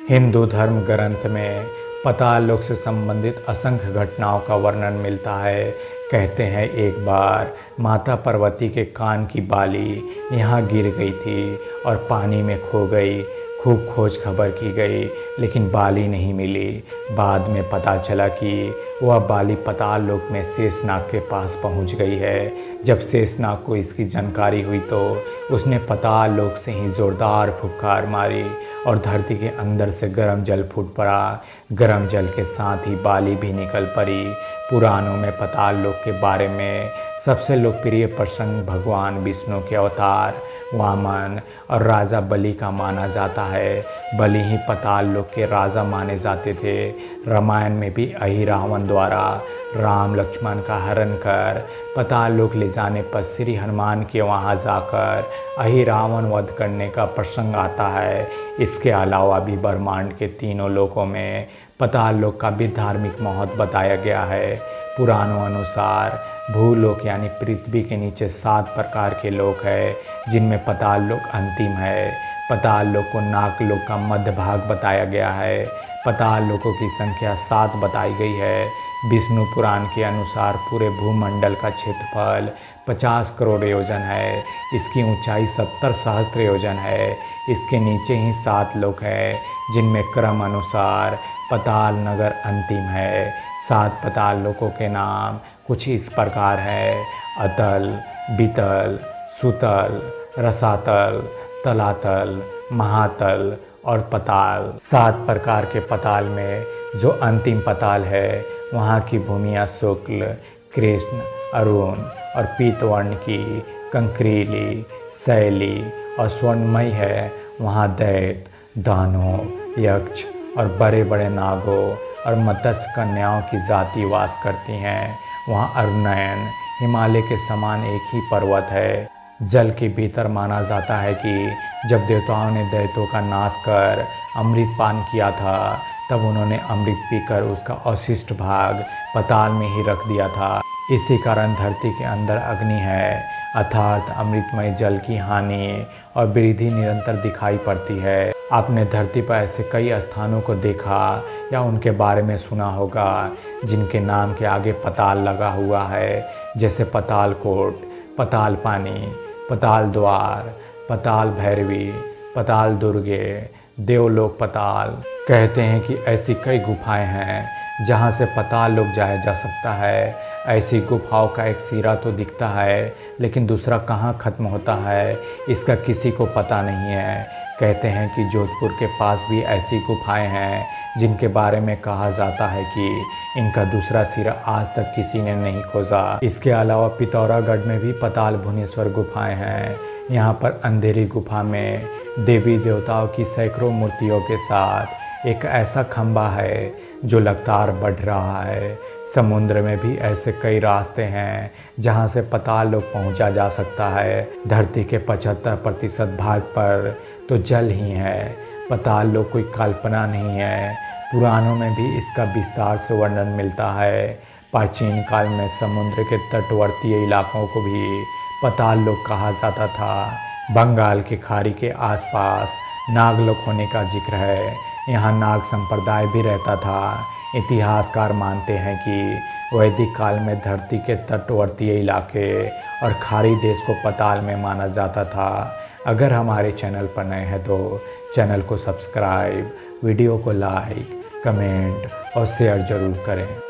हिंदू धर्म ग्रंथ में पाताल लोक से संबंधित असंख्य घटनाओं का वर्णन मिलता है। कहते हैं एक बार माता पार्वती के कान की बाली यहाँ गिर गई थी और पानी में खो गई। खूब खोज खबर की गई लेकिन बाली नहीं मिली। बाद में पता चला कि वह बाली पाताल लोक में शेषनाग के पास पहुंच गई है। जब शेषनाग को इसकी जानकारी हुई तो उसने पाताल लोक से ही ज़ोरदार फुफकार मारी और धरती के अंदर से गर्म जल फूट पड़ा। गर्म जल के साथ ही बाली भी निकल पड़ी। पुराणों में पाताल लोक के बारे में सबसे लोकप्रिय प्रसंग भगवान विष्णु के अवतार वामन और राजा बलि का माना जाता है। बलि ही पाताल लोक के राजा माने जाते थे। रामायण में भी अहि रावण द्वारा राम लक्ष्मण का हरण कर पाताल लोक ले जाने पर श्री हनुमान के वहां जाकर अहि रावण वध करने का प्रसंग आता है। इसके अलावा भी ब्रह्मांड के तीनों लोकों में पाताल लोक का भी धार्मिक महत्व बताया गया है। पुराणों अनुसार भूलोक यानी पृथ्वी के नीचे 7 प्रकार के लोक है जिनमें पाताल लोक अंतिम है। पाताल लोक को नाग लोक का मध्य भाग बताया गया है। पाताल लोकों की संख्या 7 बताई गई है। विष्णु पुराण के अनुसार पूरे भूमंडल का क्षेत्रफल 50 करोड़ योजन है। इसकी ऊंचाई 70 सहस्त्र योजन है। इसके नीचे ही 7 लोक है जिनमें क्रम अनुसार पाताल नगर अंतिम है। 7 पाताल लोकों के नाम कुछ इस प्रकार है: अतल, बीतल, सुतल, रसातल, तलातल, महातल और पाताल। 7 प्रकार के पाताल में जो अंतिम पाताल है वहाँ की भूमियाँ शुक्ल, कृष्ण, अरुण और पीतवर्ण की कंकरीली, शैली और स्वर्णमयी है। वहाँ दैत्य, दानव, यक्ष और बड़े बड़े नागों और मत्स्य कन्याओं की जाति वास करती हैं। वहाँ अरुणयन हिमालय के समान एक ही पर्वत है। जल के भीतर माना जाता है कि जब देवताओं ने दैत्यों का नाश कर अमृत पान किया था तब उन्होंने अमृत पीकर उसका अवशिष्ट भाग पाताल में ही रख दिया था। इसी कारण धरती के अंदर अग्नि है, अर्थात अमृतमय जल की हानि और वृद्धि निरंतर दिखाई पड़ती है। आपने धरती पर ऐसे कई स्थानों को देखा या उनके बारे में सुना होगा जिनके नाम के आगे पाताल लगा हुआ है, जैसे पाताल कोट, पाताल पानी, पाताल द्वार, पाताल भैरवी, पाताल दुर्गे, देवलोक पाताल। कहते हैं कि ऐसी कई गुफाएं हैं जहां से पाताल लोक जाया जा सकता है। ऐसी गुफाओं का एक सिरा तो दिखता है लेकिन दूसरा कहाँ ख़त्म होता है इसका किसी को पता नहीं है। कहते हैं कि जोधपुर के पास भी ऐसी गुफाएं हैं जिनके बारे में कहा जाता है कि इनका दूसरा सिरा आज तक किसी ने नहीं खोजा। इसके अलावा पिथौरागढ़ में भी पाताल भुवनेश्वर गुफाएं हैं। यहाँ पर अंधेरी गुफा में देवी देवताओं की सैकड़ों मूर्तियों के साथ एक ऐसा खंबा है जो लगातार बढ़ रहा है। समुद्र में भी ऐसे कई रास्ते हैं जहाँ से पाताल लोक पहुँचा जा सकता है। धरती के 75% भाग पर तो जल ही है। पाताल लोक कोई कल्पना नहीं है। पुराणों में भी इसका विस्तार से वर्णन मिलता है। प्राचीन काल में समुद्र के तटवर्तीय इलाकों को भी पाताल लोक कहा जाता था। बंगाल की खाड़ी के आसपास नागलोक होने का जिक्र है। यहाँ नाग संप्रदाय भी रहता था। इतिहासकार मानते हैं कि वैदिक काल में धरती के तटवर्तीय इलाके और खाड़ी देश को पाताल में माना जाता था। अगर हमारे चैनल पर नए हैं तो चैनल को सब्सक्राइब, वीडियो को लाइक, कमेंट और शेयर ज़रूर करें।